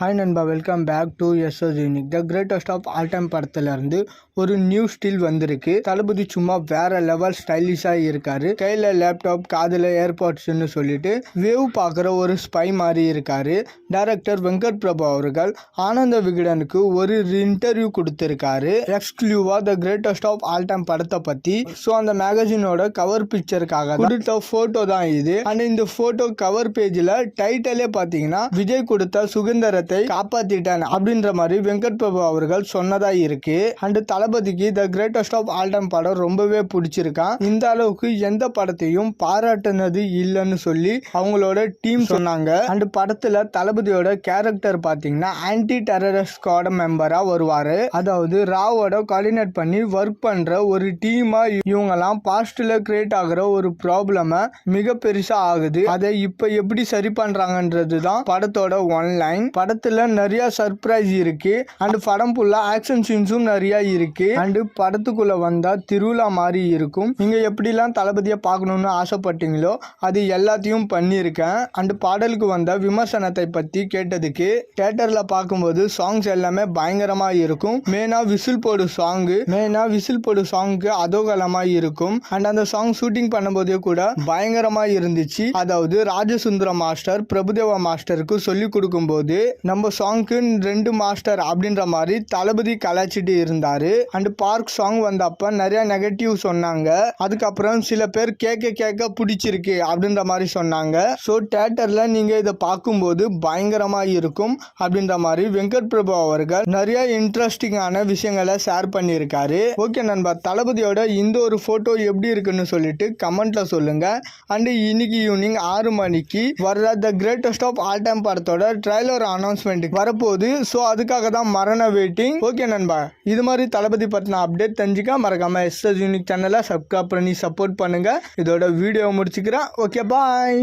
Hi நண்பா, welcome back to SS unique. The greatest of all time படத்துலேருந்து ஒரு new still வந்திருக்கு. தளபதி சும்மா வேற லெவல் ஸ்டைலிஷாக இருக்காரு. கையில் லேப்டாப், காதில் ஏர்பாட்ஸ்ன்னு சொல்லிட்டு வேவ் பார்க்குற ஒரு ஸ்பை மாதிரி இருக்காரு. டைரக்டர் வெங்கட் பிரபு அவர்கள் ஆனந்த விகடனுக்கு ஒரு இன்டர்வியூ கொடுத்துருக்காரு. எக்ஸ்க்ளூசிவா the greatest of all time படத்தை பற்றி. ஸோ அந்த மேகசினோட கவர் பிக்சருக்காக கொடுத்த ஃபோட்டோ தான் இது. அண்ட் இந்த ஃபோட்டோ கவர் பேஜில் டைட்டிலே பார்த்தீங்கன்னா விஜய் கொடுத்த சுதந்திர காப்பாத்திட்டேன் அப்படின்ற மாதிரி வெங்கட் பிரபு அவர்கள் சொன்னதா இருக்கு. அண்ட் தளபதிக்கு the greatest of all time படம் ரொம்பவே பிடிச்சிருக்கான். இந்த அளவுக்கு எந்த படத்தையும் பாராட்டினது இல்லைன்னு சொல்லி அவங்களோட டீம் சொன்னாங்க. அண்ட் படத்துல தளபதியோட கேரக்டர் பாத்தீங்கன்னா ஆன்டி டெரரிஸ்ட் ஸ்குவாட் மெம்பரா வருவாரு. அதாவது ராவோட கோஆர்டினேட் பண்ணி ஒர்க் பண்ற ஒரு டீமா இவங்கெல்லாம் பாஸ்ட்ல கிரியேட் ஆகுற ஒரு ப்ராப்ளம் மிக பெருசா ஆகுது. அதை இப்ப எப்படி சரி பண்றாங்கன்றது தான் படத்தோட ஒன்லைன். படத்துல நிறைய சர்ப்ரைஸ் இருக்கு. அண்ட் படம் ஃபுல்லா ஆக்ஷன் சீன்ஸும் நிறைய இருக்கு. அண்ட் படத்துக்குள்ள வந்தா திருவிழா மாதிரி இருக்கும். நீங்க எப்படிலாம் தளபதியை பார்க்கணும்னு ஆசைப்பட்டீங்களோ அது எல்லாத்தையும் பண்ணியிருக்கேன். அண்ட் பாடலுக்கு வந்த விமர்சனத்தை பத்தி கேட்டதுக்கு தியேட்டர்ல பார்க்கும்போது சாங்ஸ் எல்லாமே பயங்கரமா இருக்கும். மெயினா விசில் போடு சாங்க்கு அதோகலமா இருக்கும். அண்ட் அந்த சாங் ஷூட்டிங் பண்ணும்போதே கூட பயங்கரமா இருந்துச்சு. அதாவது ராஜசுந்தரம் மாஸ்டர் பிரபுதேவா மாஸ்டருக்கு சொல்லி கொடுக்கும் போது நம்ம சாங்க்கு 2 மாஸ்டர் அப்படின்ற மாதிரி தளபதி கலாச்சிட்டு இருந்தாரு. அண்ட் பார்க் சாங் வந்தப்ப நிறைய நெகட்டிவ் சொன்னாங்க. அதுக்கப்புறம் சில பேர் கேட்க பிடிச்சிருக்கு அப்படின்ற மாதிரி சொன்னாங்க. ஸோ தியேட்டர்ல நீங்க இதை பார்க்கும்போது பயங்கரமா இருக்கும் அப்படின்ற மாதிரி வெங்கட் பிரபு அவர்கள் நிறைய இன்ட்ரெஸ்டிங்கான விஷயங்களை ஷேர் பண்ணியிருக்காரு. ஓகே நண்பா, தளபதியோட இந்த ஒரு போட்டோ எப்படி இருக்குன்னு சொல்லிட்டு கமெண்ட்ல சொல்லுங்க. அண்ட் இன்னைக்கு ஈவினிங் 6 மணிக்கு வர்ற the greatest of all time படத்தோட ட்ரைலர் அனௌன்ஸ்மெண்ட் வரப்போகுது. ஸோ அதுக்காக தான் மரண வெயிட்டிங். ஓகே நண்பா, இது மாதிரி தளபதி பற்றின அப்டேட் தெரிஞ்சுக்க மறக்காம எஸ்எஸ் யூனிக் சேனலை சப்ஸ்கிரைப் பண்ணி சப்போர்ட் பண்ணுங்க. இதோட வீடியோ முடிச்சுக்கிறேன். ஓகே, பாய்.